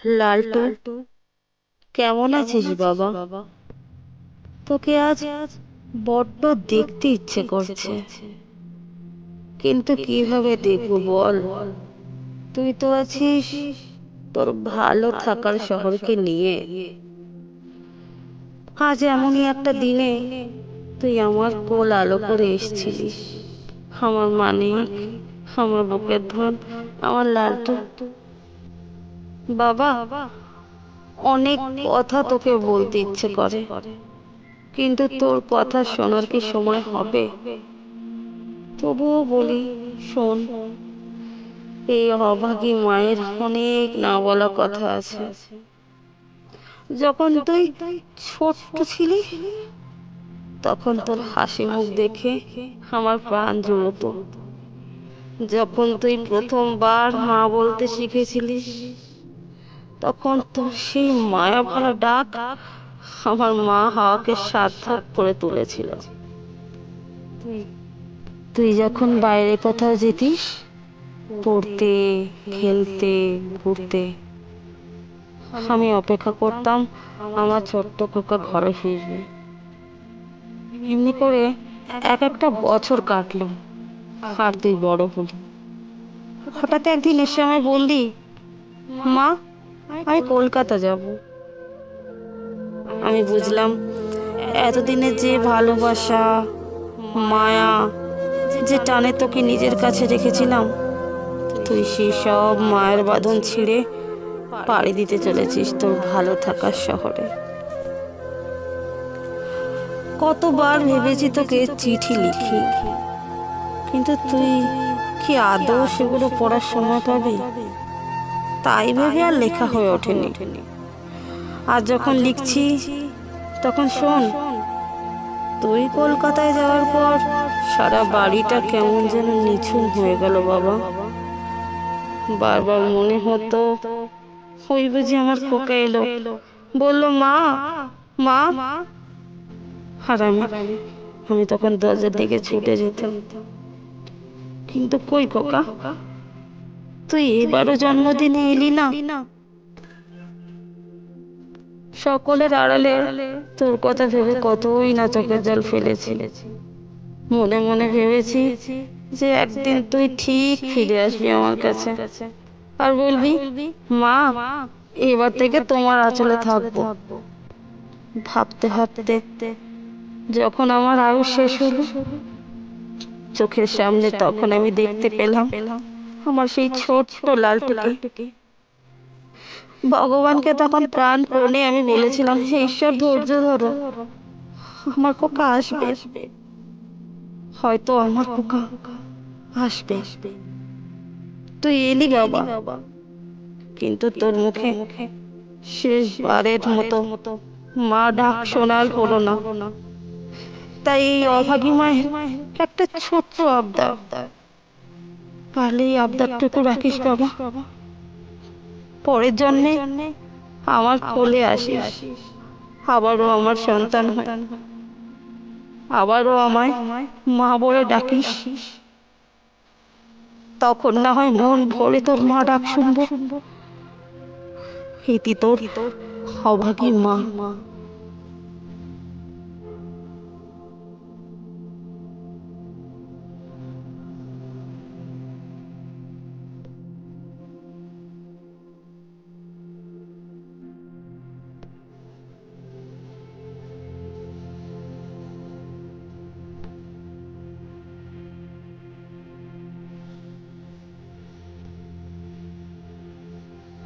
লালটু, কেমন আছিস বাবা? তোকে আজ বড্ড দেখতে ইচ্ছে করছে, কিন্তু কিভাবে দেখবো বল? তুই তো আছিস তোর ভালো থাকার শহরকে নিয়ে। আজ এমনই একটা দিনে তুই আমার কোল আলো করে এসেছিলিস। আমার মানিক, আমার বুকের ধন, আমার লালটু। বাবা, অনেক কথা তোকে বলতে ইচ্ছে করে, কিন্তু তোর কথা শোনার কি সময় হবে? তবুও বলি, শোন। এই অভাগী মায়ের অনেক না বলা কথা আছে। যখন তুই ছোট্ট ছিলি, তখন তোর হাসি মুখ দেখে আমার প্রাণ জুড়তো। যখন তুই প্রথমবার মা বলতে শিখেছিলিস, তখন তোর সেই মায়া ভরা ডাক আমার মা হাওয়াকে সার্থক করে তুলেছিল। তুই যখন বাইরে কোথাও যেতিস, পড়তে, খেলতে, ঘুরতে, আমি অপেক্ষা করতাম আমার ছোট্ট খোকা ঘরে ফিরবে। এমনি করে এক একটা বছর কাটলো, আর তুই বড় হলি। হঠাৎ একদিন এসে আমায় বললি, মা, আমি কলকাতা যাব। আমি বুঝলাম এতদিনের যে ভালোবাসা, মায়া, যে টানে তোকে নিজের কাছে রেখেছিলাম, তুই সেই সব মায়ের বাঁধন ছিঁড়ে পাড়ি দিতে চলেছিস তোর ভালো থাকার শহরে। কতবার ভেবেছি তোকে চিঠি লিখি, কিন্তু তুই কি আদৌ সেগুলো পড়ার সময় পাবি? তাই ভেবে আর লেখা হয়ে ওঠেনি। আর যখন লিখছি, তখন শোন, তুই কলকাতায় যাওয়ার পর সারা বাড়িটা কেমন যেন নিঝুম হয়ে গেল বাবা। বারবার মনে হতো ওই বুঝি আমার খোকা এলো, বললো মা, মা। আর আমি তখন দরজার দিকে ছুটে যেতাম। কিন্তু কই খোকা, তুই এবারও জন্মদিনে এলি না। সকলের আড়ালে তোর কথা ভেবে কতই না চোখের জল ফেলেছি। মনে মনে ভেবেছি যে একদিন তুই ঠিক ফিরে আসবি আমার কাছে, আর বলবি, মা, এবার থেকে তোমার আঁচলে থাকবো। ভাবতে ভাবতে যখন আমার আয়ু শেষ হলো, চোখের সামনে তখন আমি দেখতে পেলাম আমার সেই ছোট্ট লালটুকে। ভগবানকে তখন প্রাণপণে আমি বলেছিলাম, হে ঈশ্বর, ধৈর্য ধরো, আমার খোকা আসবে, হয়তো আমার খোকা আসবে। তুই এলি বাবা, কিন্তু তোর মুখে শেষবারের মতো মা ডাক শোনার হলো না। তাই এই অভাগী মায়ের একটা ছোট্ট আবদার, পারলে এই আবদারটুকু রাখিস বাবা। পরের জন্মে আমার কোলে আসিস, আবারও আমার সন্তান হয়, আবারও আমায় মা বলে ডাকিস। তখন না হয় মন ভরে তোর মা ডাক শুনবো। ইতি তোর অভাগী মা।